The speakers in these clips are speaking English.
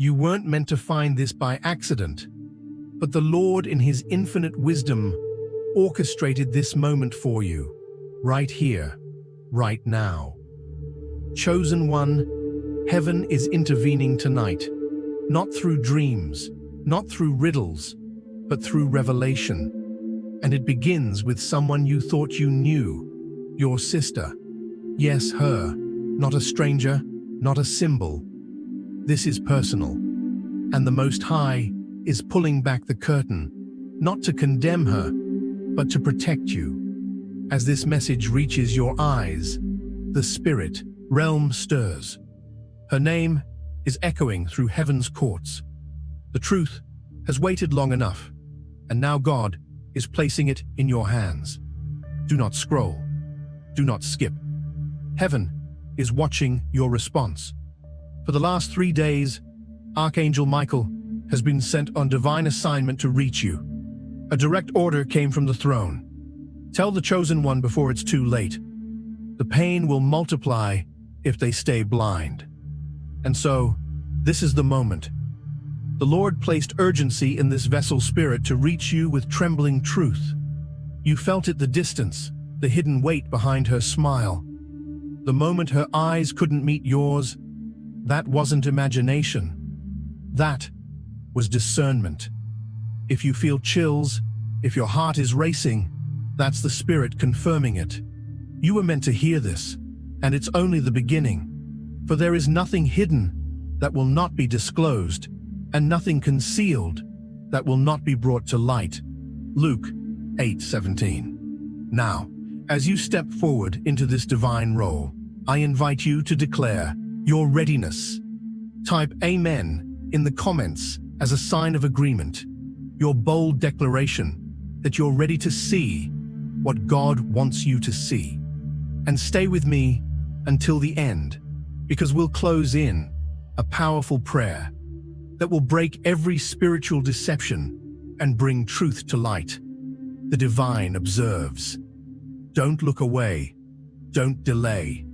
You weren't meant to find this by accident, but the Lord in His infinite wisdom orchestrated this moment for you, right here, right now. Chosen one, heaven is intervening tonight, not through dreams, not through riddles, but through revelation. And it begins with someone you thought you knew, your sister. Yes, her, not a stranger, not a symbol. This is personal, and the Most High is pulling back the curtain, not to condemn her, but to protect you. As this message reaches your eyes, the spirit realm stirs. Her name is echoing through heaven's courts. The truth has waited long enough, and now God is placing it in your hands. Do not scroll. Do not skip. Heaven is watching your response. For the last 3 days, Archangel Michael has been sent on divine assignment to reach you. A direct order came from the throne. Tell the chosen one before it's too late. The pain will multiply if they stay blind. And so, this is the moment. The Lord placed urgency in this vessel spirit to reach you with trembling truth. You felt it, the distance, the hidden weight behind her smile. The moment her eyes couldn't meet yours, that wasn't imagination. That was discernment. If you feel chills, if your heart is racing, that's the Spirit confirming it. You were meant to hear this, and it's only the beginning. For there is nothing hidden that will not be disclosed, and nothing concealed that will not be brought to light. Luke 8:17. Now, as you step forward into this divine role, I invite you to declare your readiness. Type Amen in the comments as a sign of agreement, your bold declaration that you're ready to see what God wants you to see. And stay with me until the end, because we'll close in a powerful prayer that will break every spiritual deception and bring truth to light. The divine observes. Don't look away. Don't delay.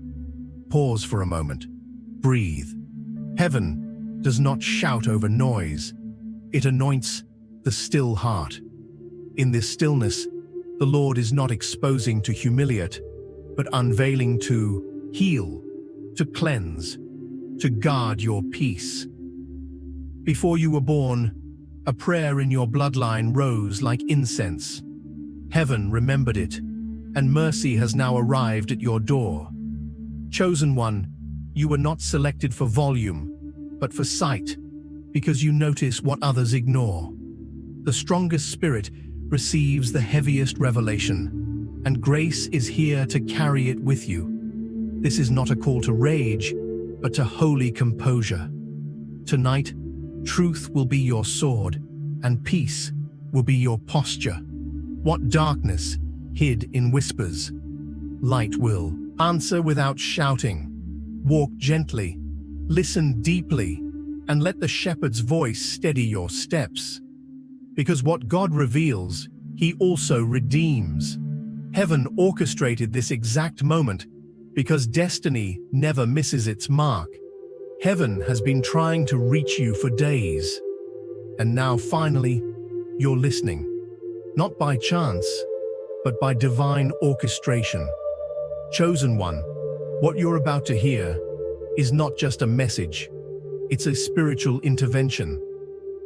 Pause for a moment. Breathe. Heaven does not shout over noise. It anoints the still heart. In this stillness, the Lord is not exposing to humiliate, but unveiling to heal, to cleanse, to guard your peace. Before you were born, a prayer in your bloodline rose like incense. Heaven remembered it, and mercy has now arrived at your door. Chosen one, you were not selected for volume, but for sight, because you notice what others ignore. The strongest spirit receives the heaviest revelation, and grace is here to carry it with you. This is not a call to rage, but to holy composure. Tonight, truth will be your sword, and peace will be your posture. What darkness hid in whispers, light will answer without shouting. Walk gently, listen deeply, and let the shepherd's voice steady your steps. Because what God reveals, He also redeems. Heaven orchestrated this exact moment because destiny never misses its mark. Heaven has been trying to reach you for days. And now finally, you're listening. Not by chance, but by divine orchestration. Chosen one, what you're about to hear is not just a message. It's a spiritual intervention.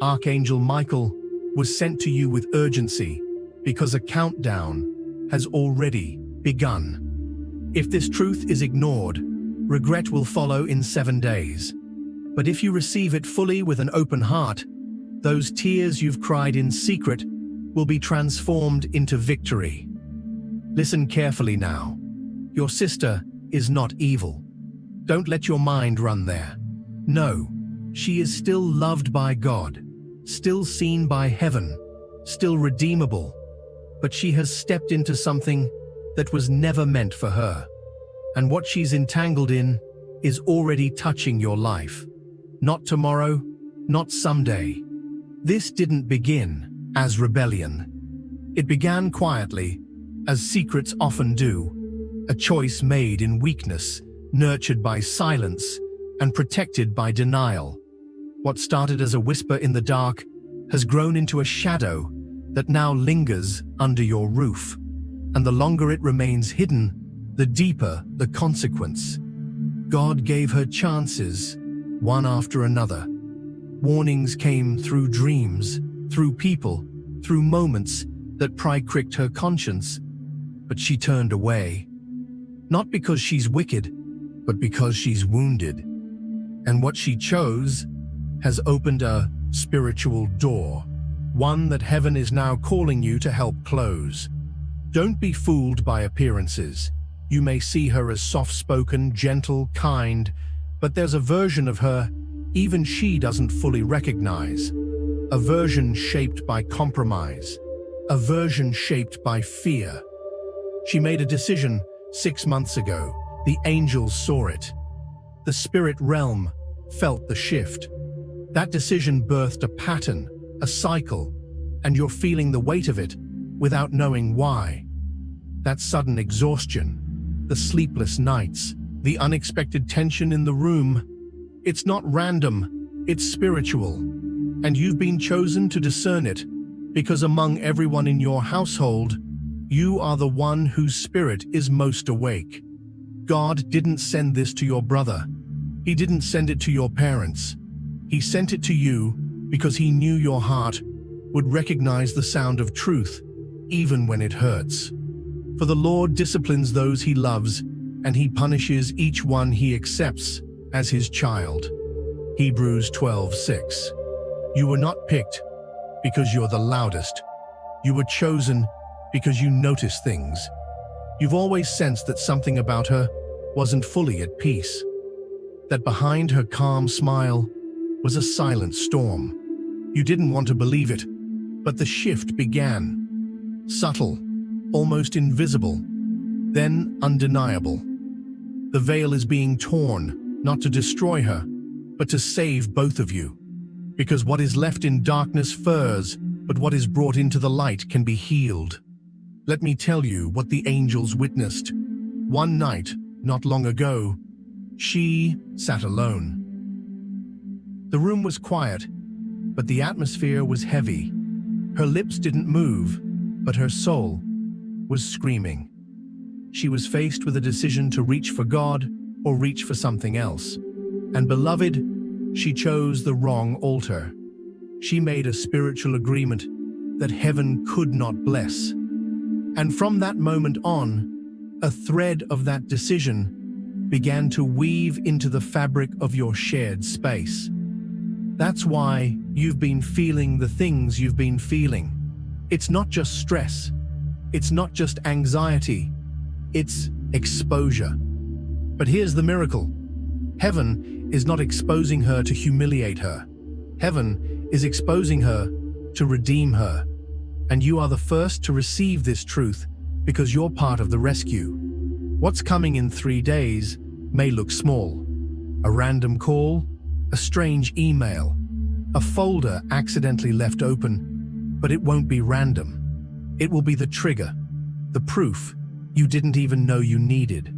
Archangel Michael was sent to you with urgency because a countdown has already begun. If this truth is ignored, regret will follow in 7 days. But if you receive it fully with an open heart, those tears you've cried in secret will be transformed into victory. Listen carefully now. Your sister is not evil. Don't let your mind run there. No, she is still loved by God, still seen by heaven, still redeemable. But she has stepped into something that was never meant for her. And what she's entangled in is already touching your life. Not tomorrow, not someday. This didn't begin as rebellion. It began quietly, as secrets often do, a choice made in weakness, nurtured by silence, and protected by denial. What started as a whisper in the dark has grown into a shadow that now lingers under your roof. And the longer it remains hidden, the deeper the consequence. God gave her chances, one after another. Warnings came through dreams, through people, through moments that pricked her conscience. But she turned away. Not because she's wicked, but because she's wounded. And what she chose has opened a spiritual door, one that heaven is now calling you to help close. Don't be fooled by appearances. You may see her as soft-spoken, gentle, kind, but there's a version of her even she doesn't fully recognize. A version shaped by compromise. A version shaped by fear. She made a decision 6 months ago. The angels saw it. The spirit realm felt the shift. That decision birthed a pattern, a cycle, and you're feeling the weight of it without knowing why. That sudden exhaustion, the sleepless nights, the unexpected tension in the room, it's not random, it's spiritual. And you've been chosen to discern it, because among everyone in your household, you are the one whose spirit is most awake. God didn't send this to your brother. He didn't send it to your parents. He sent it to you because he knew your heart would recognize the sound of truth, even when it hurts. For the Lord disciplines those he loves, and he punishes each one he accepts as his child. Hebrews 12:6. You were not picked because you're the loudest. You were chosen because you notice things. You've always sensed that something about her wasn't fully at peace. That behind her calm smile was a silent storm. You didn't want to believe it, but the shift began. Subtle, almost invisible, then undeniable. The veil is being torn, not to destroy her, but to save both of you. Because what is left in darkness furs, but what is brought into the light can be healed. Let me tell you what the angels witnessed. One night, not long ago, she sat alone. The room was quiet, but the atmosphere was heavy. Her lips didn't move, but her soul was screaming. She was faced with a decision to reach for God or reach for something else. And beloved, she chose the wrong altar. She made a spiritual agreement that heaven could not bless. And from that moment on, a thread of that decision began to weave into the fabric of your shared space. That's why you've been feeling the things you've been feeling. It's not just stress. It's not just anxiety. It's exposure. But here's the miracle. Heaven is not exposing her to humiliate her. Heaven is exposing her to redeem her. And you are the first to receive this truth because you're part of the rescue. What's coming in 3 days may look small. A random call, a strange email, a folder accidentally left open, but it won't be random. It will be the trigger, the proof you didn't even know you needed.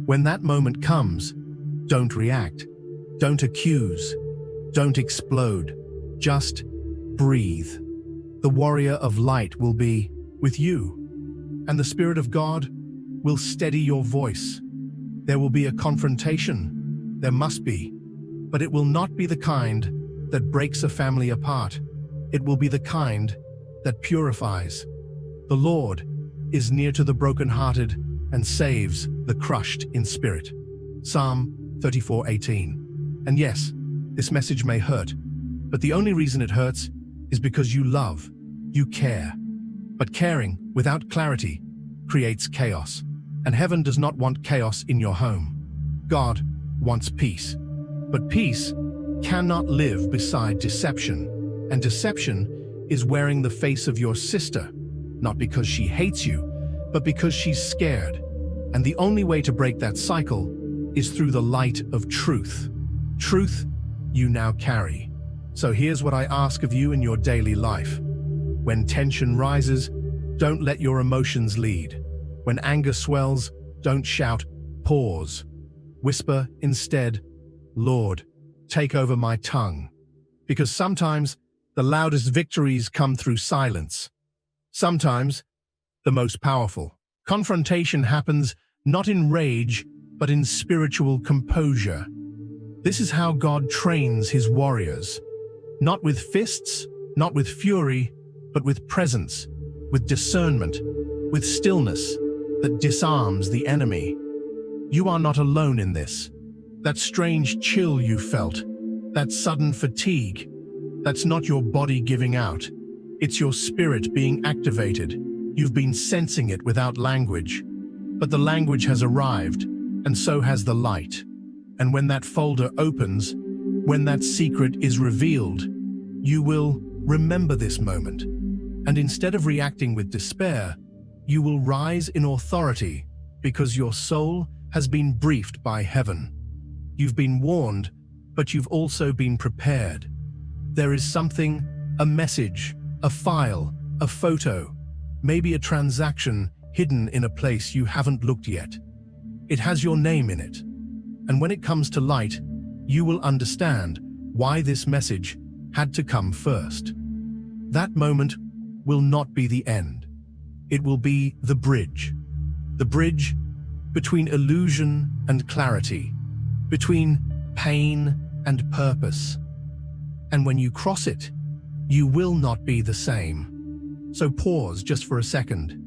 When that moment comes, don't react, don't accuse, don't explode, just breathe. The warrior of light will be with you, and the Spirit of God will steady your voice. There will be a confrontation, there must be, but it will not be the kind that breaks a family apart. It will be the kind that purifies. The Lord is near to the brokenhearted and saves the crushed in spirit. Psalm 34:18. And yes, this message may hurt, but the only reason it hurts is because you love, you care. But caring without clarity creates chaos, and heaven does not want chaos in your home. God wants peace, but peace cannot live beside deception, and deception is wearing the face of your sister, not because she hates you, but because she's scared. And the only way to break that cycle is through the light of truth. Truth you now carry. So here's what I ask of you in your daily life. When tension rises, don't let your emotions lead. When anger swells, don't shout, pause. Whisper instead, Lord, take over my tongue. Because sometimes the loudest victories come through silence. Sometimes the most powerful confrontation happens not in rage, but in spiritual composure. This is how God trains his warriors. Not with fists, not with fury, but with presence, with discernment, with stillness that disarms the enemy. You are not alone in this. That strange chill you felt, that sudden fatigue, that's not your body giving out. It's your spirit being activated. You've been sensing it without language. But the language has arrived, and so has the light. And when that folder opens, when that secret is revealed, you will remember this moment. And instead of reacting with despair, you will rise in authority because your soul has been briefed by heaven. You've been warned, but you've also been prepared. There is something, a message, a file, a photo, maybe a transaction hidden in a place you haven't looked yet. It has your name in it. And when it comes to light, you will understand why this message had to come first. That moment will not be the end. It will be the bridge. The bridge between illusion and clarity, between pain and purpose. And when you cross it, you will not be the same. So pause just for a second.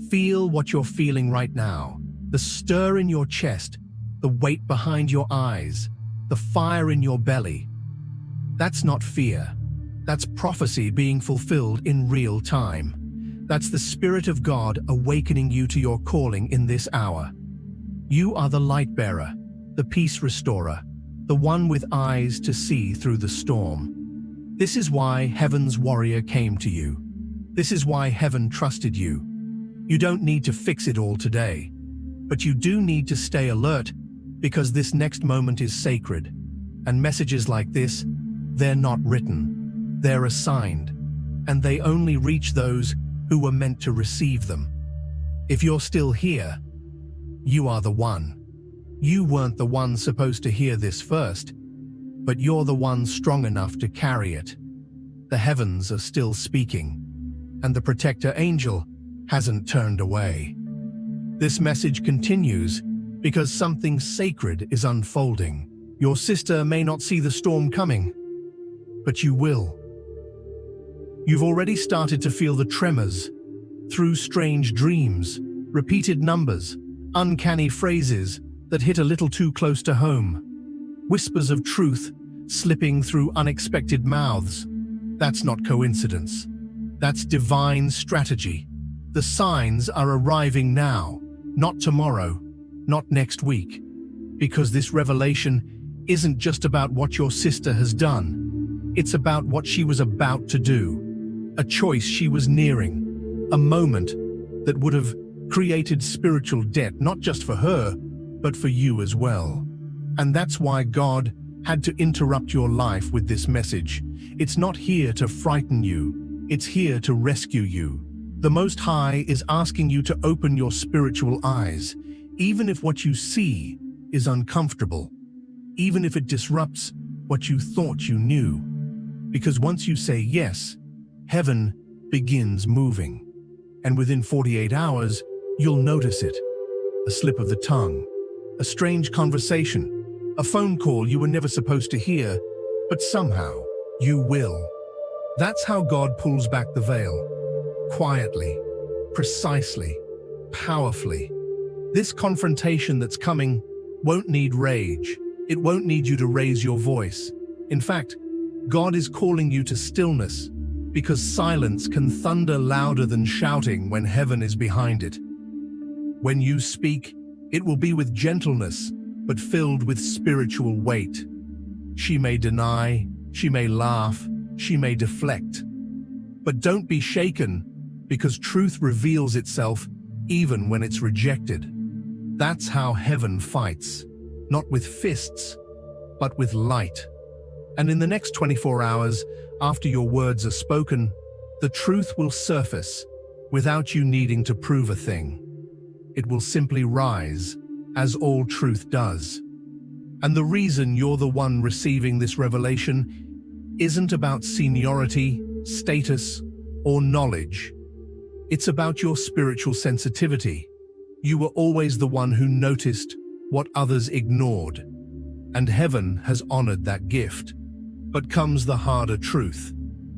Feel what you're feeling right now. The stir in your chest, the weight behind your eyes, the fire in your belly. That's not fear. That's prophecy being fulfilled in real time. That's the Spirit of God awakening you to your calling in this hour. You are the light bearer, the peace restorer, the one with eyes to see through the storm. This is why heaven's warrior came to you. This is why heaven trusted you. You don't need to fix it all today, but you do need to stay alert because this next moment is sacred. And messages like this, they're not written, they're assigned, and they only reach those who were meant to receive them. If you're still here, you are the one. You weren't the one supposed to hear this first, but you're the one strong enough to carry it. The heavens are still speaking, and the protector angel hasn't turned away. This message continues because something sacred is unfolding. Your sister may not see the storm coming, but you will. You've already started to feel the tremors through strange dreams, repeated numbers, uncanny phrases that hit a little too close to home. Whispers of truth slipping through unexpected mouths. That's not coincidence. That's divine strategy. The signs are arriving now, not tomorrow, not next week. Because this revelation isn't just about what your sister has done. It's about what she was about to do. A choice she was nearing. A moment that would have created spiritual debt, not just for her, but for you as well. And that's why God had to interrupt your life with this message. It's not here to frighten you. It's here to rescue you. The Most High is asking you to open your spiritual eyes, even if what you see is uncomfortable, even if it disrupts what you thought you knew. Because once you say yes, heaven begins moving. And within 48 hours, you'll notice it. A slip of the tongue, a strange conversation, a phone call you were never supposed to hear, but somehow you will. That's how God pulls back the veil. Quietly, precisely, powerfully. This confrontation that's coming won't need rage. It won't need you to raise your voice. In fact, God is calling you to stillness, because silence can thunder louder than shouting when heaven is behind it. When you speak, it will be with gentleness, but filled with spiritual weight. She may deny, she may laugh, she may deflect. But don't be shaken, because truth reveals itself even when it's rejected. That's how heaven fights, not with fists, but with light. And in the next 24 hours, after your words are spoken, the truth will surface without you needing to prove a thing. It will simply rise, as all truth does. And the reason you're the one receiving this revelation isn't about seniority, status, or knowledge. It's about your spiritual sensitivity. You were always the one who noticed what others ignored, and heaven has honored that gift. But comes the harder truth.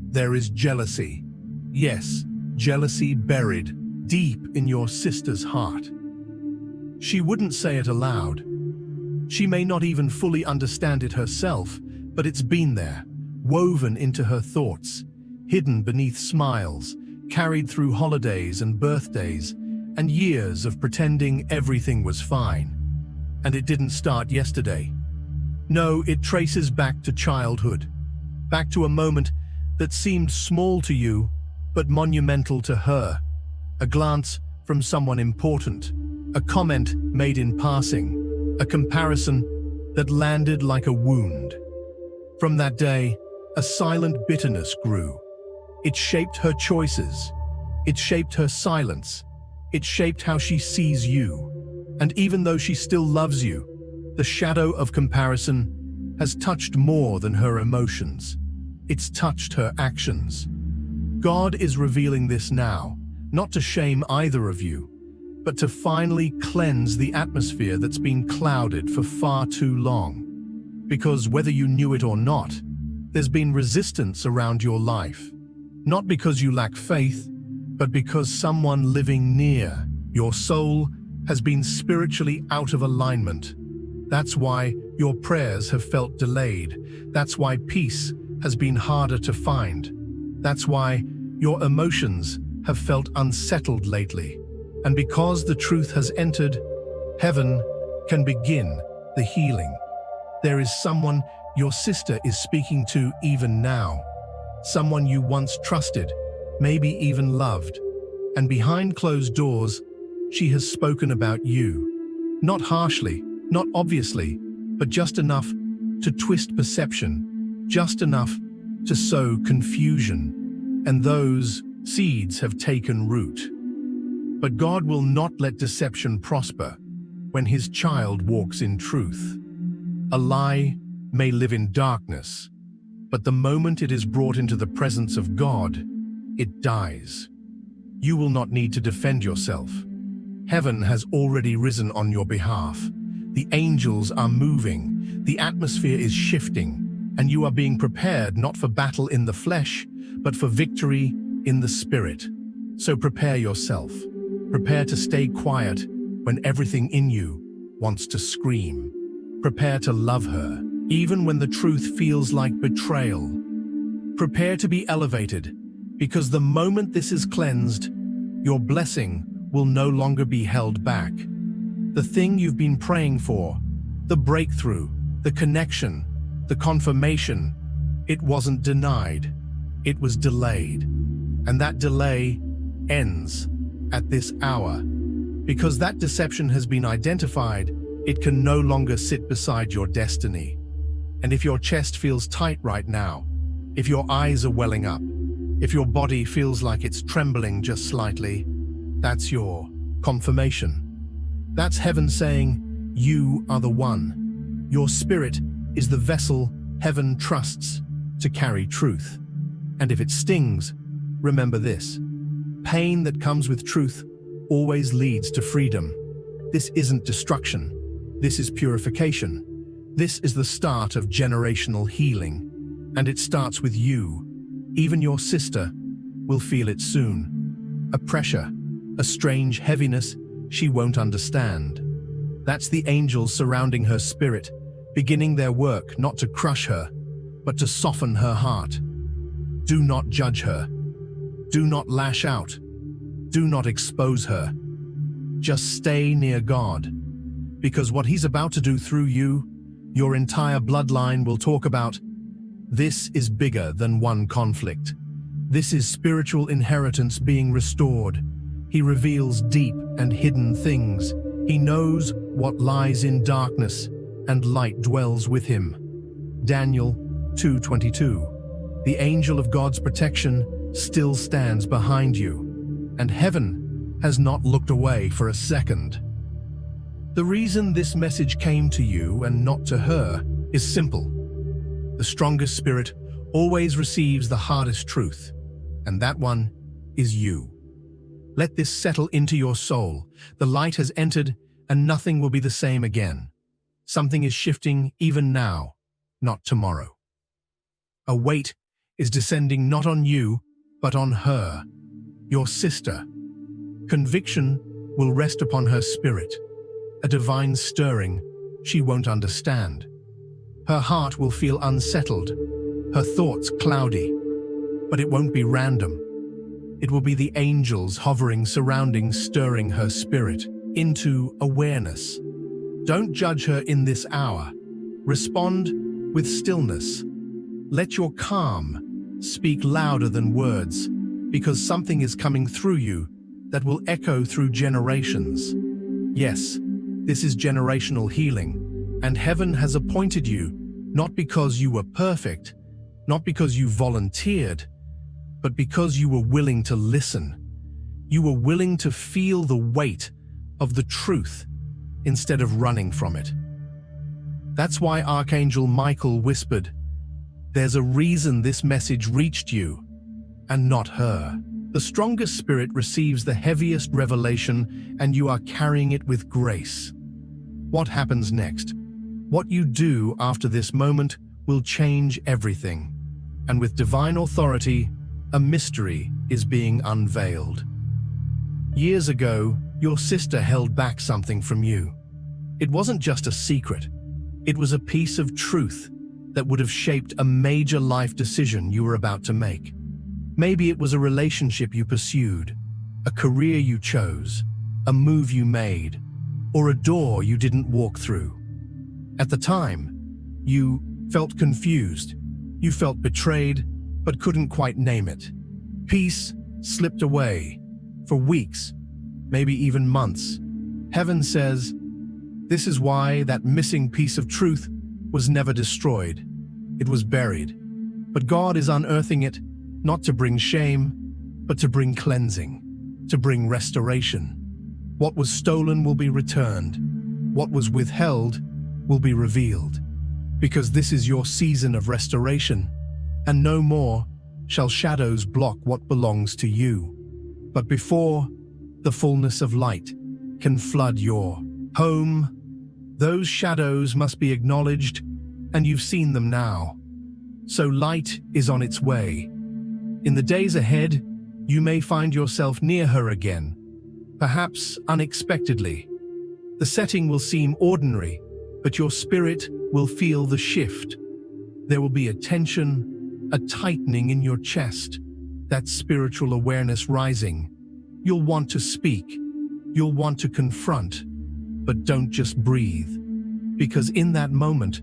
There is jealousy. Yes, jealousy buried deep in your sister's heart. She wouldn't say it aloud. She may not even fully understand it herself, but it's been there, woven into her thoughts, hidden beneath smiles, carried through holidays and birthdays, and years of pretending everything was fine. And it didn't start yesterday. No, it traces back to childhood, back to a moment that seemed small to you, but monumental to her. A glance from someone important, a comment made in passing, a comparison that landed like a wound. From that day, a silent bitterness grew. It shaped her choices. It shaped her silence. It shaped how she sees you. And even though she still loves you, the shadow of comparison has touched more than her emotions. It's touched her actions. God is revealing this now, not to shame either of you, but to finally cleanse the atmosphere that's been clouded for far too long. Because whether you knew it or not, there's been resistance around your life. Not because you lack faith, but because someone living near your soul has been spiritually out of alignment. That's why your prayers have felt delayed. That's why peace has been harder to find. That's why your emotions have felt unsettled lately. And because the truth has entered, heaven can begin the healing. There is someone your sister is speaking to even now. Someone you once trusted, maybe even loved. And behind closed doors, she has spoken about you. Not harshly, not obviously, but just enough to twist perception, just enough to sow confusion. And those seeds have taken root. But God will not let deception prosper when His child walks in truth. A lie may live in darkness, but the moment it is brought into the presence of God, it dies. You will not need to defend yourself. Heaven has already risen on your behalf. The angels are moving, the atmosphere is shifting, and you are being prepared not for battle in the flesh, but for victory in the spirit. So prepare yourself. Prepare to stay quiet when everything in you wants to scream. Prepare to love her, even when the truth feels like betrayal. Prepare to be elevated, because the moment this is cleansed, your blessing will no longer be held back. The thing you've been praying for, the breakthrough, the connection, the confirmation, it wasn't denied, it was delayed. And that delay ends at this hour. Because that deception has been identified, it can no longer sit beside your destiny. And if your chest feels tight right now, if your eyes are welling up, if your body feels like it's trembling just slightly, that's your confirmation. That's heaven saying, you are the one. Your spirit is the vessel heaven trusts to carry truth. And if it stings, remember this: pain that comes with truth always leads to freedom. This isn't destruction. This is purification. This is the start of generational healing. And it starts with you. Even your sister will feel it soon. A pressure, a strange heaviness she won't understand. That's the angels surrounding her spirit, beginning their work not to crush her, but to soften her heart. Do not judge her. Do not lash out. Do not expose her. Just stay near God, because what He's about to do through you, your entire bloodline will talk about. This is bigger than one conflict. This is spiritual inheritance being restored. He reveals deep and hidden things. He knows what lies in darkness, and light dwells with Him. Daniel 2:22. The angel of God's protection still stands behind you, and heaven has not looked away for a second. The reason this message came to you and not to her is simple. The strongest spirit always receives the hardest truth, and that one is you. Let this settle into your soul. The light has entered, and nothing will be the same again. Something is shifting even now, not tomorrow. A weight is descending not on you, but on her, your sister. Conviction will rest upon her spirit, a divine stirring she won't understand. Her heart will feel unsettled, her thoughts cloudy, but it won't be random. It will be the angels hovering, surrounding, stirring her spirit into awareness. Don't judge her in this hour. Respond with stillness. Let your calm speak louder than words, because something is coming through you that will echo through generations. Yes, this is generational healing, and heaven has appointed you not because you were perfect, not because you volunteered, but because you were willing to listen. You were willing to feel the weight of the truth instead of running from it. That's why Archangel Michael whispered, "There's a reason this message reached you, and not her." The strongest spirit receives the heaviest revelation, and you are carrying it with grace. What happens next? What you do after this moment will change everything. And with divine authority, a mystery is being unveiled. Years ago, your sister held back something from you. It wasn't just a secret. It was a piece of truth that would have shaped a major life decision you were about to make. Maybe it was a relationship you pursued, a career you chose, a move you made, or a door you didn't walk through. At the time, you felt confused. You felt betrayed, but couldn't quite name it. Peace slipped away for weeks, maybe even months. Heaven says, this is why that missing piece of truth was never destroyed. It was buried. But God is unearthing it, not to bring shame, but to bring cleansing, to bring restoration. What was stolen will be returned. What was withheld will be revealed. Because this is your season of restoration, and no more shall shadows block what belongs to you. But before the fullness of light can flood your home, those shadows must be acknowledged, and you've seen them now. So light is on its way. In the days ahead, you may find yourself near her again, perhaps unexpectedly. The setting will seem ordinary, but your spirit will feel the shift. There will be a tension, a tightening in your chest, that spiritual awareness rising. You'll want to speak, you'll want to confront, but don't just breathe. Because in that moment,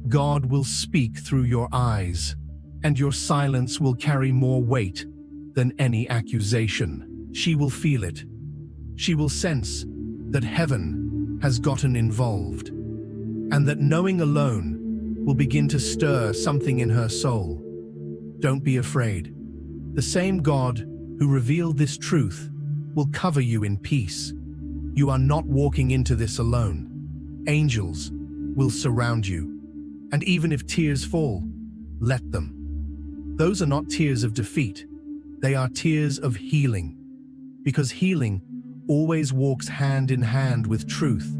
God will speak through your eyes, and your silence will carry more weight than any accusation. She will feel it. She will sense that heaven has gotten involved, and that knowing alone will begin to stir something in her soul. Don't be afraid. The same God who revealed this truth will cover you in peace. You are not walking into this alone. Angels will surround you. And even if tears fall, let them. Those are not tears of defeat. They are tears of healing. Because healing always walks hand in hand with truth.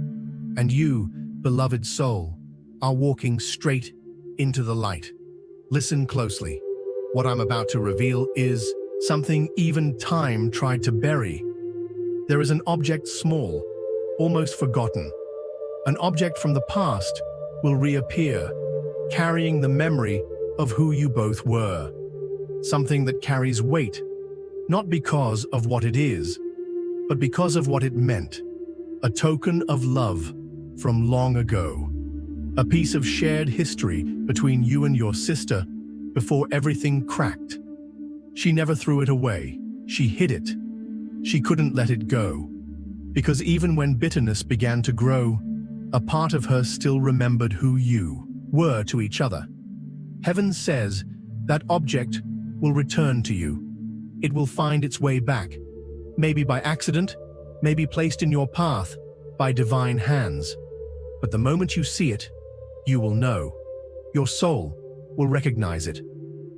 And you, beloved soul, are walking straight into the light. Listen closely. What I'm about to reveal is something even time tried to bury. There is an object small, almost forgotten. An object from the past will reappear, carrying the memory of who you both were. Something that carries weight, not because of what it is, but because of what it meant. A token of love from long ago. A piece of shared history between you and your sister before everything cracked. She never threw it away. She hid it. She couldn't let it go. Because even when bitterness began to grow, a part of her still remembered who you were to each other. Heaven says that object will return to you. It will find its way back, maybe by accident, maybe placed in your path by divine hands. But the moment you see it, you will know. Your soul will recognize it.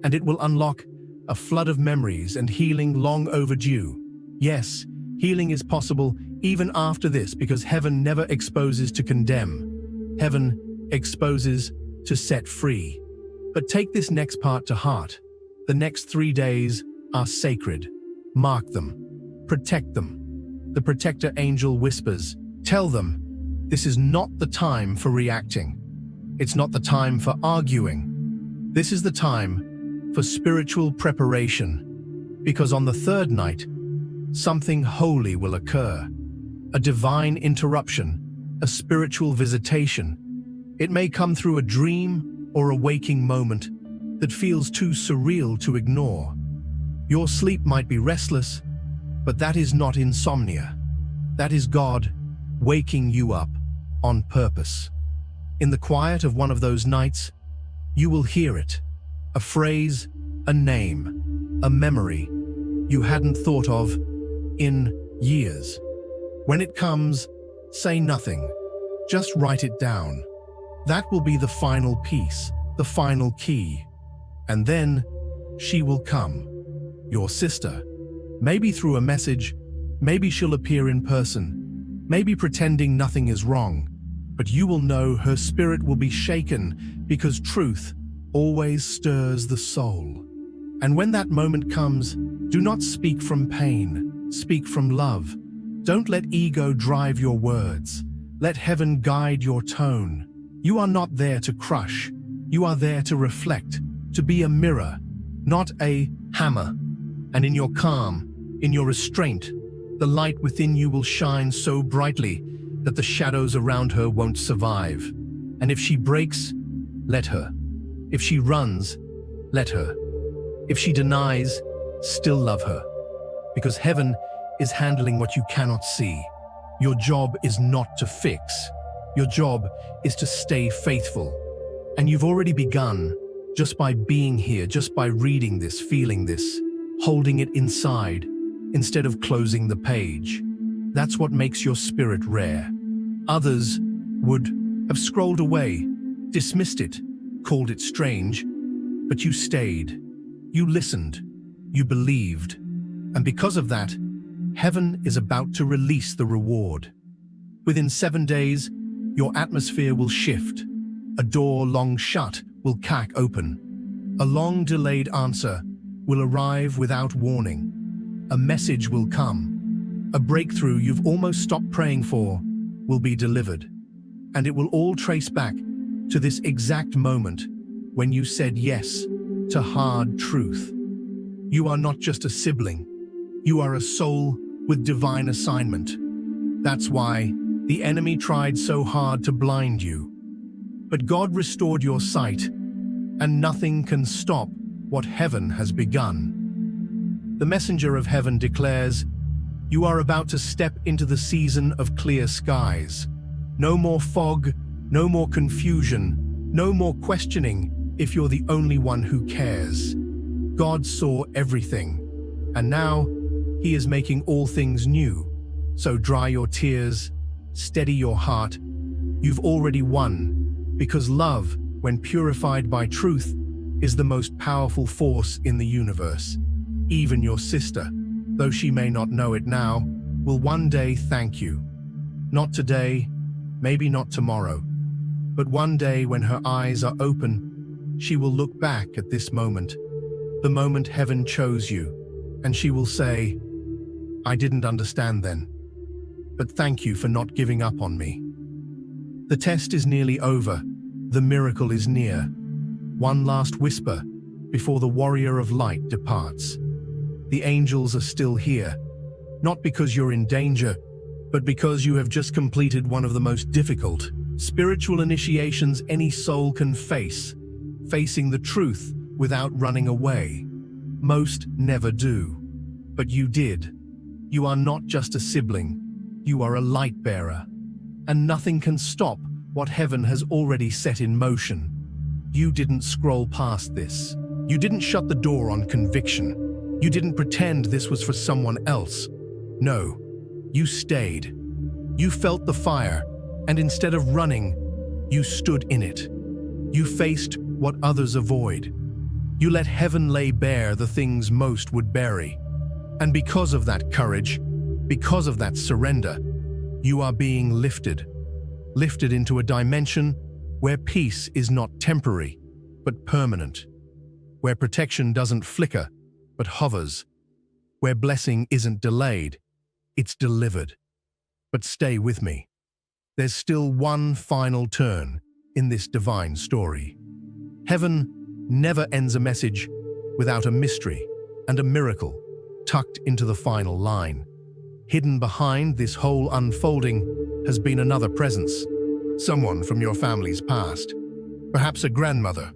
and it will unlock a flood of memories and healing long overdue. Yes, healing is possible even after this, because heaven never exposes to condemn. Heaven exposes to set free. But take this next part to heart. The next 3 days are sacred. Mark them. Protect them. The protector angel whispers, tell them, this is not the time for reacting. It's not the time for arguing. This is the time for spiritual preparation, because on the third night, something holy will occur. A divine interruption, a spiritual visitation. It may come through a dream or a waking moment that feels too surreal to ignore. Your sleep might be restless, but that is not insomnia. That is God waking you up on purpose. In the quiet of one of those nights, you will hear it. A phrase, a name, a memory you hadn't thought of in years. When it comes, say nothing. Just write it down. That will be the final piece, the final key. And then she will come. Your sister. Maybe through a message, maybe she'll appear in person, maybe pretending nothing is wrong. But you will know her spirit will be shaken, because truth always stirs the soul. And when that moment comes, do not speak from pain, speak from love. Don't let ego drive your words. Let heaven guide your tone. You are not there to crush. You are there to reflect, to be a mirror, not a hammer. And in your calm, in your restraint, the light within you will shine so brightly that the shadows around her won't survive. And if she breaks, let her. If she runs, let her. If she denies, still love her. Because heaven is handling what you cannot see. Your job is not to fix. Your job is to stay faithful. And you've already begun, just by being here, just by reading this, feeling this, holding it inside, instead of closing the page. That's what makes your spirit rare. Others would have scrolled away, dismissed it, called it strange, but you stayed. You listened. You believed. And because of that, heaven is about to release the reward. Within 7 days, your atmosphere will shift. A door long shut will crack open. A long-delayed answer will arrive without warning. A message will come. A breakthrough you've almost stopped praying for will be delivered. And it will all trace back to this exact moment when you said yes to hard truth. You are not just a sibling. You are a soul with divine assignment. That's why the enemy tried so hard to blind you. But God restored your sight, and nothing can stop what heaven has begun. The messenger of heaven declares, you are about to step into the season of clear skies. No more fog, no more confusion, no more questioning if you're the only one who cares. God saw everything, and now He is making all things new. So dry your tears, steady your heart. You've already won, because love, when purified by truth, is the most powerful force in the universe. Even your sister, though she may not know it now, will one day thank you. Not today, maybe not tomorrow, but one day when her eyes are open, she will look back at this moment, the moment heaven chose you, and she will say, I didn't understand then, but thank you for not giving up on me. The test is nearly over. The miracle is near. One last whisper before the warrior of light departs. The angels are still here, not because you're in danger, but because you have just completed one of the most difficult spiritual initiations any soul can face, facing the truth without running away. Most never do, but you did. You are not just a sibling, you are a light bearer, and nothing can stop what heaven has already set in motion. You didn't scroll past this. You didn't shut the door on conviction. You didn't pretend this was for someone else. No, you stayed. You felt the fire, and instead of running, you stood in it. You faced what others avoid. You let heaven lay bare the things most would bury. And because of that courage, because of that surrender, you are being lifted into a dimension where peace is not temporary, but permanent, where protection doesn't flicker, but hovers, where blessing isn't delayed, it's delivered. But stay with me. There's still one final turn in this divine story. Heaven never ends a message without a mystery and a miracle tucked into the final line. Hidden behind this whole unfolding has been another presence, someone from your family's past. Perhaps a grandmother,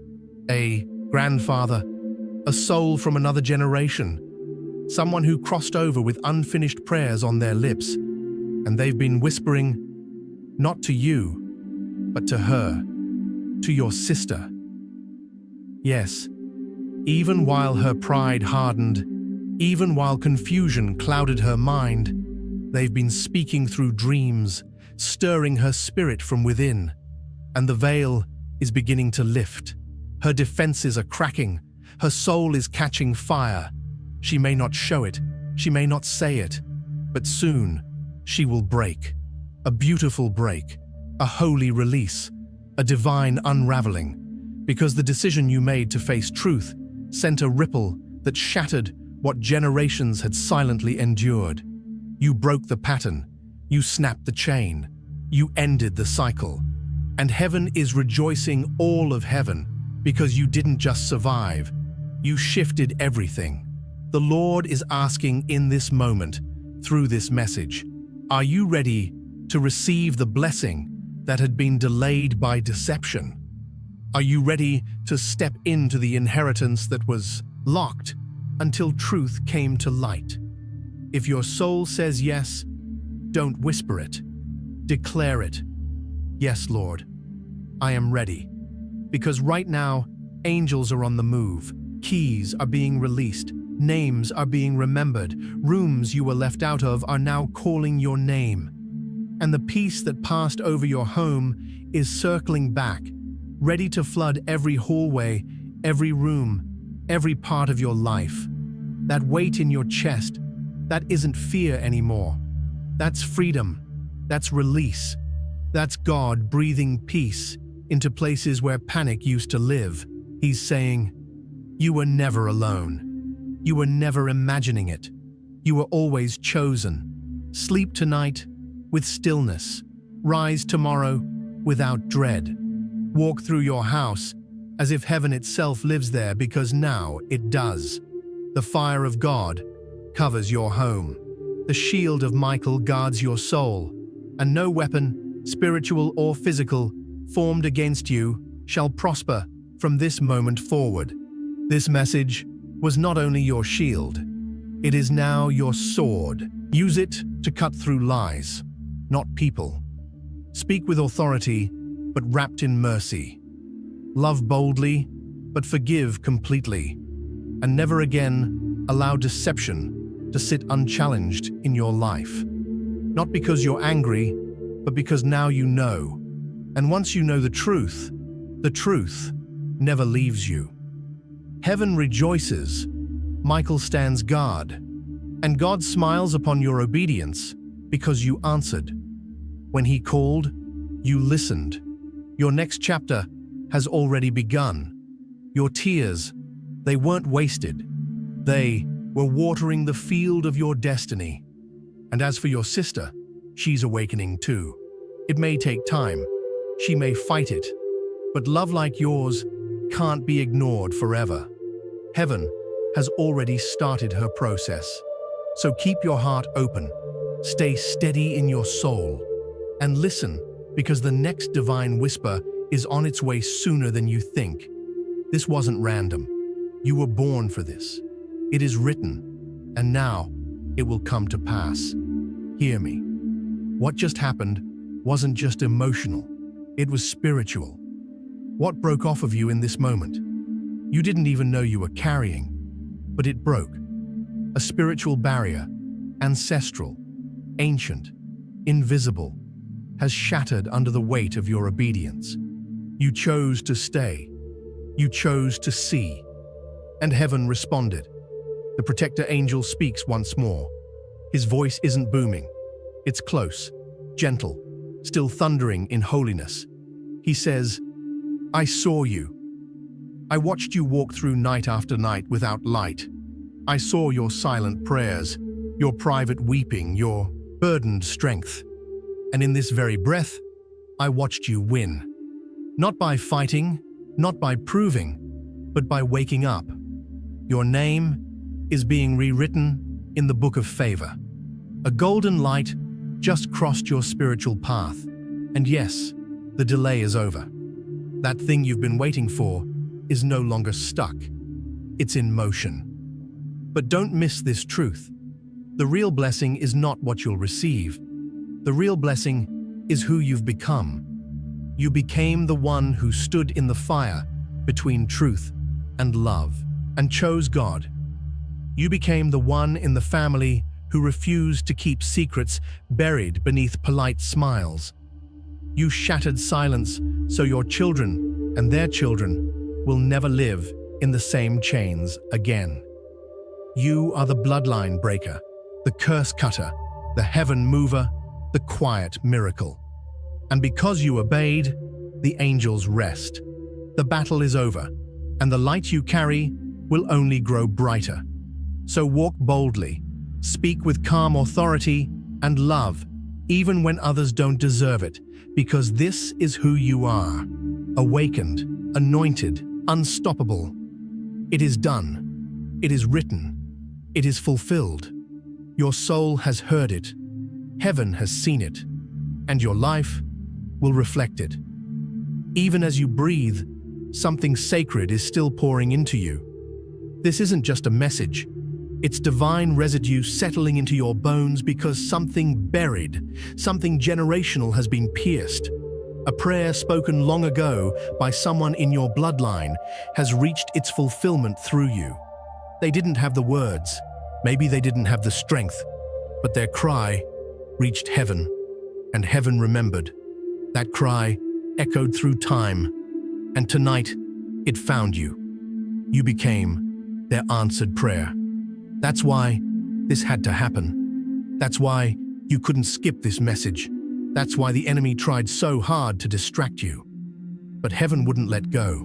a grandfather, a soul from another generation, someone who crossed over with unfinished prayers on their lips, and they've been whispering, not to you, but to her, to your sister. Yes, even while her pride hardened, even while confusion clouded her mind, they've been speaking through dreams, stirring her spirit from within, and the veil is beginning to lift. Her defenses are cracking, her soul is catching fire. She may not show it, she may not say it, but soon she will break. A beautiful break, a holy release, a divine unraveling, because the decision you made to face truth sent a ripple that shattered what generations had silently endured. You broke the pattern, you snapped the chain, you ended the cycle. And heaven is rejoicing, all of heaven, because you didn't just survive, you shifted everything. The Lord is asking in this moment, through this message, are you ready to receive the blessing that had been delayed by deception? Are you ready to step into the inheritance that was locked until truth came to light? If your soul says yes, don't whisper it. Declare it. Yes, Lord, I am ready. Because right now, angels are on the move. Keys are being released. Names are being remembered. Rooms you were left out of are now calling your name. And the peace that passed over your home is circling back, ready to flood every hallway, every room, every part of your life. That weight in your chest, that isn't fear anymore. That's freedom. That's release. That's God breathing peace into places where panic used to live. He's saying, you were never alone. You were never imagining it. You were always chosen. Sleep tonight with stillness. Rise tomorrow without dread. Walk through your house as if heaven itself lives there, because now it does. The fire of God covers your home. The shield of Michael guards your soul, and no weapon, spiritual or physical, formed against you shall prosper from this moment forward. This message was not only your shield, it is now your sword. Use it to cut through lies, not people. Speak with authority, but wrapped in mercy. Love boldly, but forgive completely. And never again allow deception to sit unchallenged in your life. Not because you're angry, but because now you know. And once you know the truth never leaves you. Heaven rejoices, Michael stands guard, and God smiles upon your obedience because you answered. When he called, you listened. Your next chapter has already begun. Your tears, they weren't wasted. They were watering the field of your destiny. And as for your sister, she's awakening too. It may take time. She may fight it. But love like yours can't be ignored forever. Heaven has already started her process. So keep your heart open. Stay steady in your soul. And listen, because the next divine whisper is on its way sooner than you think. This wasn't random. You were born for this. It is written, and now it will come to pass. Hear me. What just happened wasn't just emotional. It was spiritual. What broke off of you in this moment? You didn't even know you were carrying, but it broke. A spiritual barrier, ancestral, ancient, invisible, has shattered under the weight of your obedience. You chose to stay. You chose to see. And heaven responded. The protector angel speaks once more. His voice isn't booming. It's close, gentle, still thundering in holiness. He says, I saw you. I watched you walk through night after night without light. I saw your silent prayers, your private weeping, your burdened strength. And in this very breath, I watched you win. Not by fighting, not by proving, but by waking up. Your name is being rewritten in the book of favor. A golden light just crossed your spiritual path. And yes, the delay is over. That thing you've been waiting for is no longer stuck. It's in motion. But don't miss this truth. The real blessing is not what you'll receive. The real blessing is who you've become. You became the one who stood in the fire between truth and love and chose God. You became the one in the family who refused to keep secrets buried beneath polite smiles. You shattered silence so your children and their children will never live in the same chains again. You are the bloodline breaker, the curse cutter, the heaven mover, the quiet miracle. And because you obeyed, the angels rest. The battle is over, and the light you carry will only grow brighter. So walk boldly, speak with calm authority and love, even when others don't deserve it, because this is who you are. Awakened, anointed, unstoppable. It is done. It is written. It is fulfilled. Your soul has heard it. Heaven has seen it. And your life will reflect it. Even as you breathe, something sacred is still pouring into you. This isn't just a message. It's divine residue settling into your bones because something buried, something generational has been pierced. A prayer spoken long ago by someone in your bloodline has reached its fulfillment through you. They didn't have the words, maybe they didn't have the strength, but their cry reached heaven, and heaven remembered. That cry echoed through time, and tonight it found you. You became their answered prayer. That's why this had to happen. That's why you couldn't skip this message. That's why the enemy tried so hard to distract you. But heaven wouldn't let go.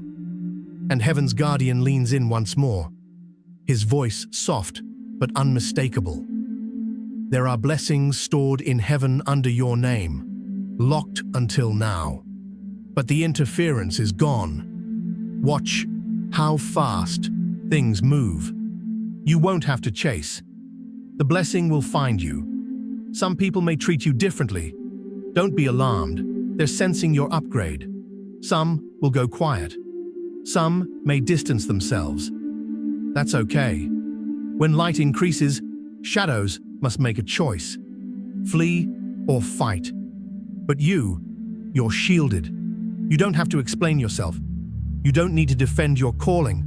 And heaven's guardian leans in once more, his voice soft but unmistakable. There are blessings stored in heaven under your name, locked until now. But the interference is gone. Watch how fast things move. You won't have to chase. The blessing will find you. Some people may treat you differently. Don't be alarmed. They're sensing your upgrade. Some will go quiet. Some may distance themselves. That's okay. When light increases, shadows must make a choice. Flee or fight. But you're shielded. You don't have to explain yourself. You don't need to defend your calling.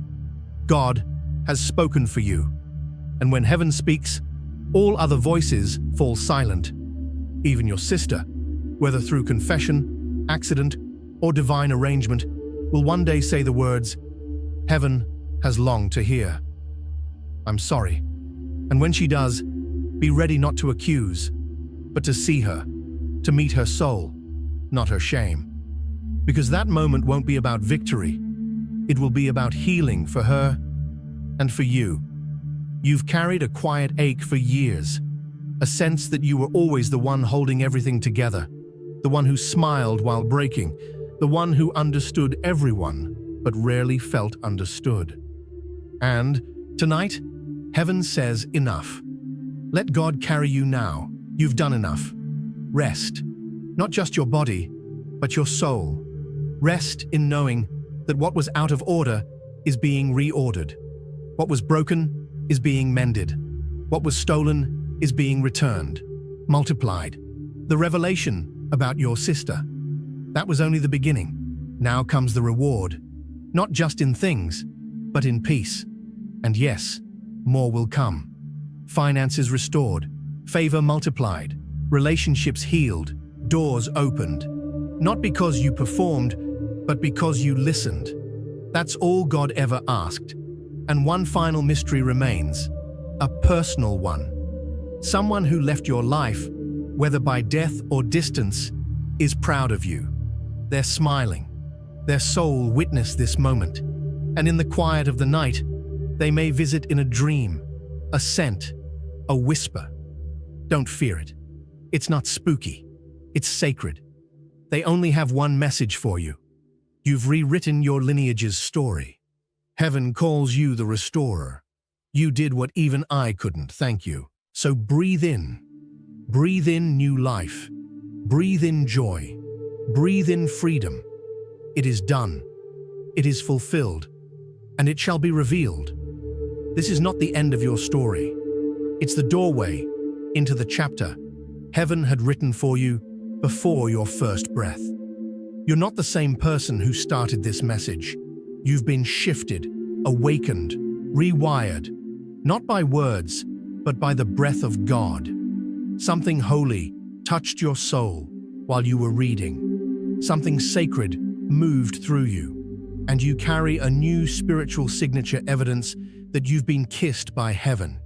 God has spoken for you. And when heaven speaks, all other voices fall silent. Even your sister, whether through confession, accident, or divine arrangement, will one day say the words, "Heaven has longed to hear. I'm sorry." And when she does, be ready not to accuse, but to see her, to meet her soul, not her shame. Because that moment won't be about victory. It will be about healing for her and for you. You've carried a quiet ache for years, a sense that you were always the one holding everything together, the one who smiled while breaking, the one who understood everyone, but rarely felt understood. And tonight, heaven says enough. Let God carry you now. You've done enough. Rest, not just your body, but your soul. Rest in knowing that what was out of order is being reordered. What was broken is being mended. What was stolen is being returned, multiplied. The revelation about your sister, that was only the beginning. Now comes the reward, not just in things, but in peace. And yes, more will come. Finances restored, favor multiplied, relationships healed, doors opened. Not because you performed, but because you listened. That's all God ever asked. And one final mystery remains, a personal one. Someone who left your life, whether by death or distance, is proud of you. They're smiling. Their soul witnessed this moment. And in the quiet of the night, they may visit in a dream, a scent, a whisper. Don't fear it. It's not spooky. It's sacred. They only have one message for you. You've rewritten your lineage's story. Heaven calls you the restorer. You did what even I couldn't, thank you. So breathe in. Breathe in new life. Breathe in joy. Breathe in freedom. It is done. It is fulfilled. And it shall be revealed. This is not the end of your story. It's the doorway into the chapter heaven had written for you before your first breath. You're not the same person who started this message. You've been shifted, awakened, rewired, not by words, but by the breath of God. Something holy touched your soul while you were reading. Something sacred moved through you, and you carry a new spiritual signature, evidence that you've been kissed by heaven.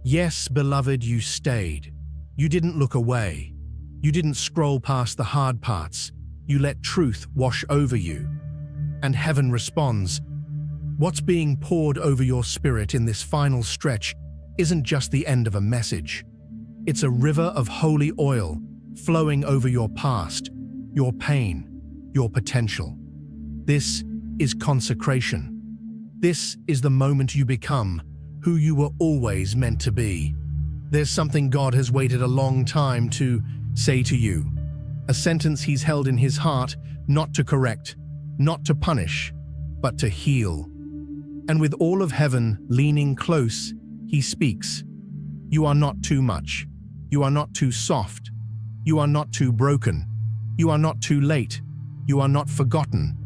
Yes, beloved, you stayed. You didn't look away. You didn't scroll past the hard parts. You let truth wash over you. And heaven responds. What's being poured over your spirit in this final stretch isn't just the end of a message. It's a river of holy oil flowing over your past, your pain, your potential. This is consecration. This is the moment you become who you were always meant to be. There's something God has waited a long time to say to you. A sentence he's held in his heart, not to correct, not to punish, but to heal. And with all of heaven leaning close, he speaks. You are not too much. You are not too soft. You are not too broken. You are not too late. You are not forgotten.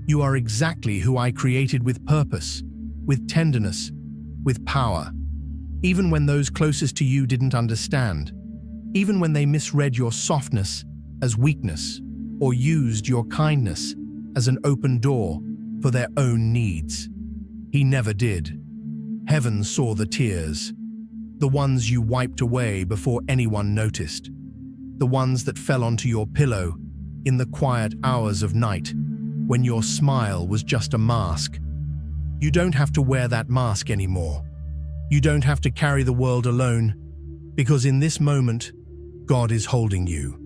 You are exactly who I created, with purpose, with tenderness, with power. Even when those closest to you didn't understand, even when they misread your softness as weakness or used your kindness as an open door for their own needs. He never did. Heaven saw the tears, the ones you wiped away before anyone noticed, the ones that fell onto your pillow in the quiet hours of night when your smile was just a mask. You don't have to wear that mask anymore. You don't have to carry the world alone, because in this moment, God is holding you.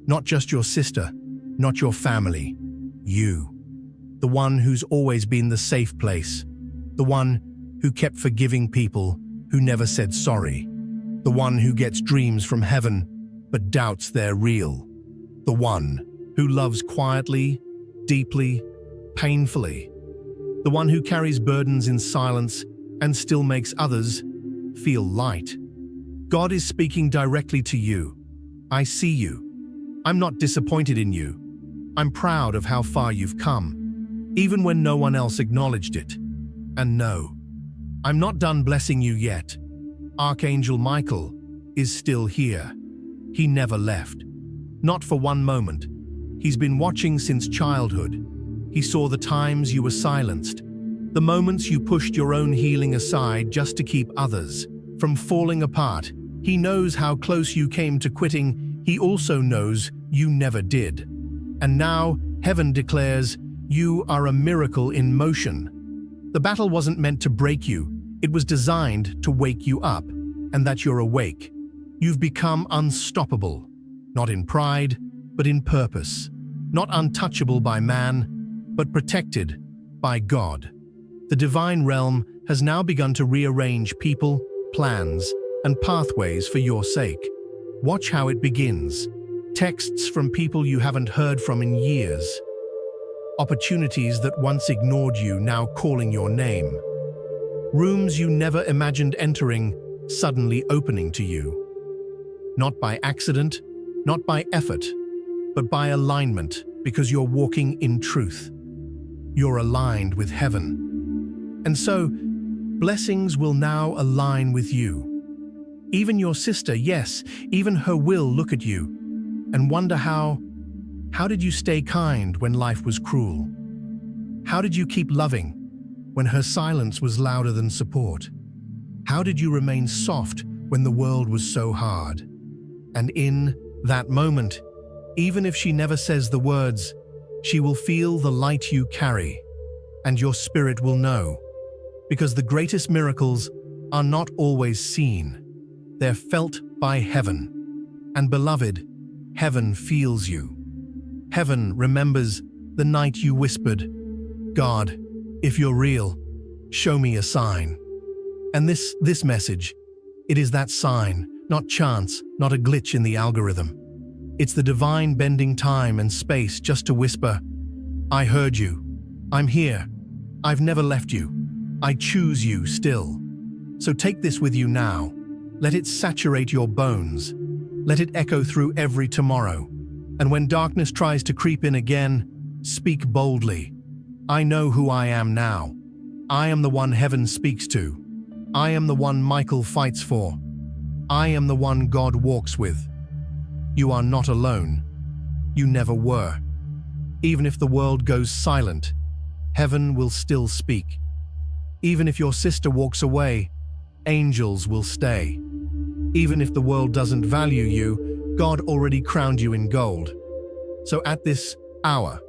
Not just your sister, not your family, you. The one who's always been the safe place. The one who kept forgiving people who never said sorry. The one who gets dreams from heaven but doubts they're real. The one who loves quietly, deeply, painfully. The one who carries burdens in silence and still makes others feel light. God is speaking directly to you. I see you. I'm not disappointed in you. I'm proud of how far you've come, even when no one else acknowledged it. And no, I'm not done blessing you yet. Archangel Michael is still here. He never left. Not for one moment. He's been watching since childhood. He saw the times you were silenced, the moments you pushed your own healing aside just to keep others from falling apart. He knows how close you came to quitting. He also knows you never did. And now, heaven declares, you are a miracle in motion. The battle wasn't meant to break you. It was designed to wake you up, and that you're awake. You've become unstoppable, not in pride, but in purpose. Not untouchable by man, but protected by God. The divine realm has now begun to rearrange people, plans, and pathways for your sake. Watch how it begins. Texts from people you haven't heard from in years. Opportunities that once ignored you now calling your name. Rooms you never imagined entering suddenly opening to you. Not by accident, not by effort, but by alignment, because you're walking in truth. You're aligned with heaven. And so, blessings will now align with you. Even your sister, yes, even her will look at you and wonder how did you stay kind when life was cruel? How did you keep loving when her silence was louder than support? How did you remain soft when the world was so hard? And in that moment, even if she never says the words, she will feel the light you carry, and your spirit will know. Because the greatest miracles are not always seen. They're felt by heaven. And beloved, heaven feels you. Heaven remembers the night you whispered, "God, if you're real, show me a sign." And this message, it is that sign, not chance, not a glitch in the algorithm. It's the divine bending time and space just to whisper, "I heard you. I'm here. I've never left you. I choose you still." So take this with you now. Let it saturate your bones. Let it echo through every tomorrow. And when darkness tries to creep in again, speak boldly. I know who I am now. I am the one heaven speaks to. I am the one Michael fights for. I am the one God walks with. You are not alone. You never were. Even if the world goes silent, heaven will still speak. Even if your sister walks away, angels will stay. Even if the world doesn't value you, God already crowned you in gold. So at this hour,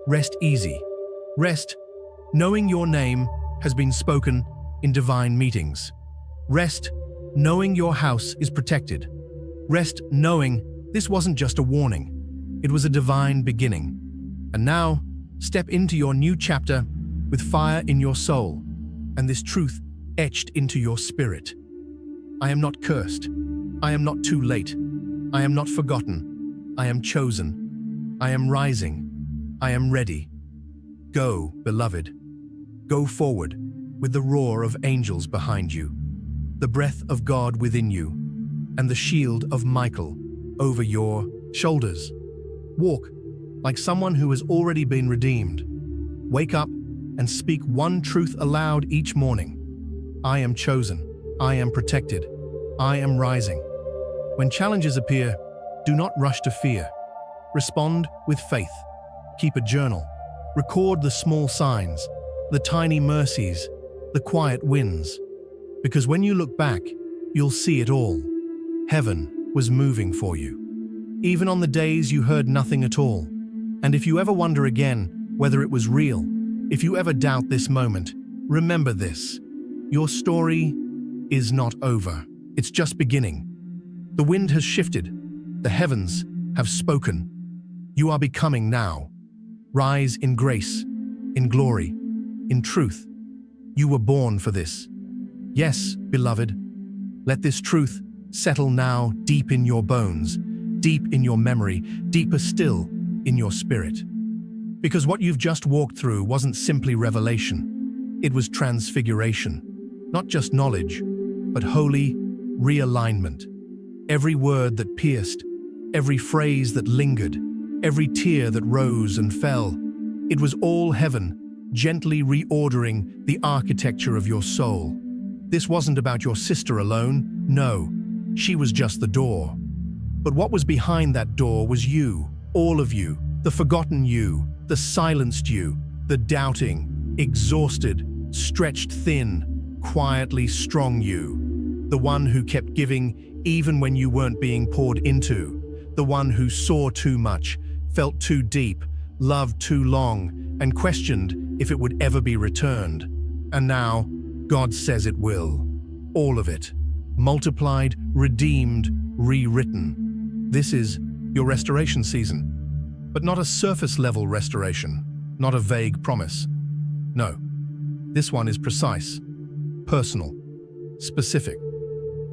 rest easy. Rest, knowing your name has been spoken in divine meetings. Rest, knowing your house is protected. Rest, knowing this wasn't just a warning. It was a divine beginning. And now, step into your new chapter with fire in your soul and this truth etched into your spirit. I am not cursed. I am not too late. I am not forgotten. I am chosen. I am rising. I am ready. Go, beloved. Go forward with the roar of angels behind you, the breath of God within you, and the shield of Michael over your shoulders. Walk like someone who has already been redeemed. Wake up and speak one truth aloud each morning. I am chosen. I am protected. I am rising. When challenges appear, do not rush to fear. Respond with faith. Keep a journal. Record the small signs, the tiny mercies, the quiet wins. Because when you look back, you'll see it all. Heaven was moving for you, even on the days you heard nothing at all. And if you ever wonder again whether it was real, if you ever doubt this moment, remember this. Your story is not over. It's just beginning. The wind has shifted. The heavens have spoken. You are becoming now. Rise in grace, in glory, in truth. You were born for this. Yes, beloved, let this truth settle now deep in your bones, deep in your memory, deeper still in your spirit. Because what you've just walked through wasn't simply revelation. It was transfiguration. Not just knowledge, but holy realignment. Every word that pierced, every phrase that lingered, every tear that rose and fell, it was all heaven gently reordering the architecture of your soul. This wasn't about your sister alone. No, she was just the door. But what was behind that door was you, all of you, the forgotten you, the silenced you, the doubting, exhausted, stretched thin, quietly strong you. The one who kept giving even when you weren't being poured into. The one who saw too much, felt too deep, loved too long, and questioned if it would ever be returned. And now, God says it will. All of it. Multiplied, redeemed, rewritten. This is your restoration season. But not a surface-level restoration, not a vague promise. No, this one is precise, personal, specific.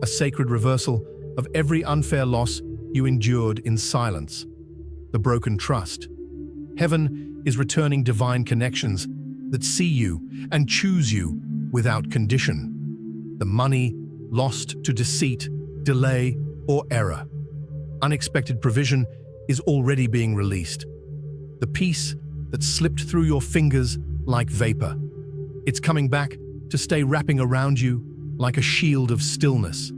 A sacred reversal of every unfair loss you endured in silence. The broken trust. Heaven is returning divine connections that see you and choose you without condition. The money lost to deceit, delay, or error. Unexpected provision is already being released. The peace that slipped through your fingers like vapor. It's coming back to stay wrapping around you like a shield of stillness.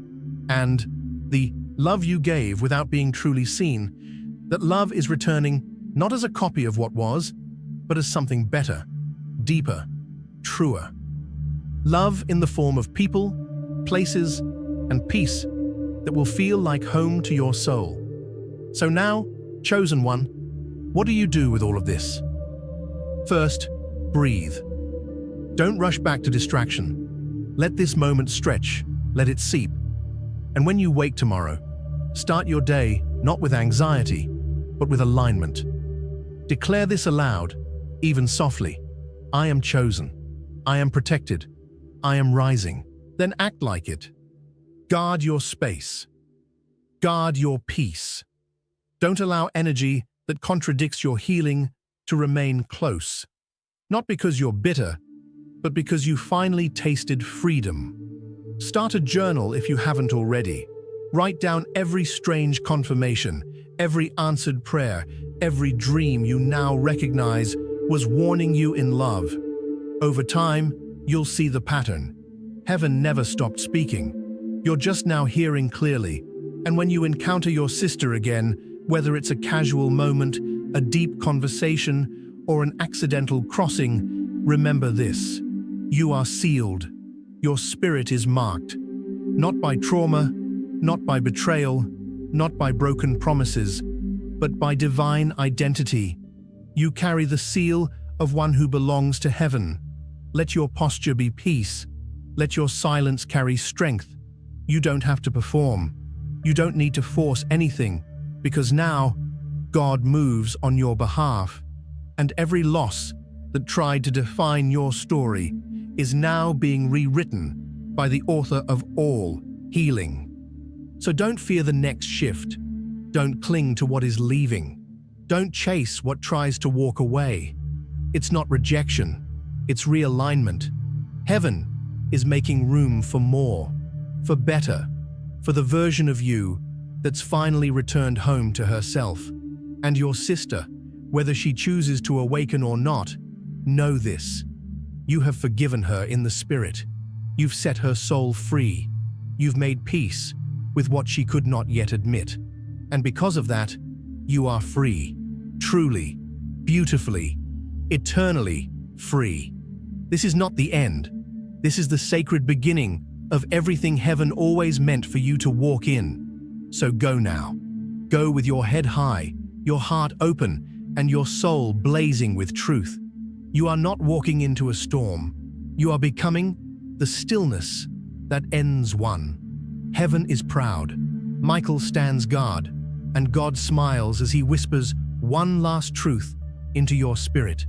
And the love you gave without being truly seen, that love is returning not as a copy of what was, but as something better, deeper, truer. Love in the form of people, places, and peace that will feel like home to your soul. So now, chosen one, what do you do with all of this? First, breathe. Don't rush back to distraction. Let this moment stretch, let it seep. And when you wake tomorrow, start your day not with anxiety, but with alignment. Declare this aloud, even softly. I am chosen. I am protected. I am rising. Then act like it. Guard your space. Guard your peace. Don't allow energy that contradicts your healing to remain close. Not because you're bitter, but because you finally tasted freedom. Start a journal if you haven't already. Write down every strange confirmation, every answered prayer, every dream you now recognize was warning you in love. Over time, you'll see the pattern. Heaven never stopped speaking. You're just now hearing clearly. And when you encounter your sister again, whether it's a casual moment, a deep conversation, or an accidental crossing, remember this. You are sealed. Your spirit is marked. Not by trauma, not by betrayal, not by broken promises, but by divine identity. You carry the seal of one who belongs to heaven. Let your posture be peace. Let your silence carry strength. You don't have to perform. You don't need to force anything, because now God moves on your behalf. And every loss that tried to define your story is now being rewritten by the author of all healing. So don't fear the next shift. Don't cling to what is leaving. Don't chase what tries to walk away. It's not rejection, it's realignment. Heaven is making room for more, for better, for the version of you that's finally returned home to herself. And your sister, whether she chooses to awaken or not, know this. You have forgiven her in the spirit. You've set her soul free. You've made peace with what she could not yet admit. And because of that, you are free. Truly, beautifully, eternally free. This is not the end. This is the sacred beginning of everything heaven always meant for you to walk in. So go now. Go with your head high, your heart open, and your soul blazing with truth. You are not walking into a storm. You are becoming the stillness that ends one. Heaven is proud. Michael stands guard, and God smiles as he whispers one last truth into your spirit.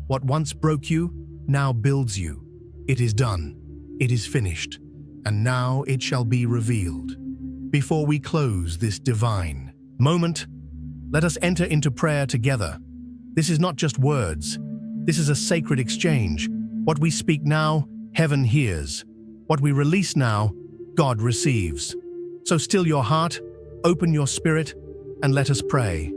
What once broke you, now builds you. It is done. It is finished. And now it shall be revealed. Before we close this divine moment, let us enter into prayer together. This is not just words. This is a sacred exchange. What we speak now, heaven hears. What we release now, God receives. So still your heart, open your spirit, and let us pray.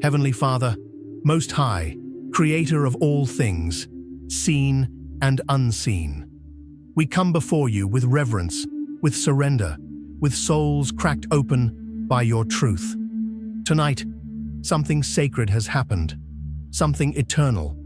Heavenly Father, Most High, Creator of all things, seen and unseen, we come before you with reverence, with surrender, with souls cracked open by your truth. Tonight, something sacred has happened, something eternal,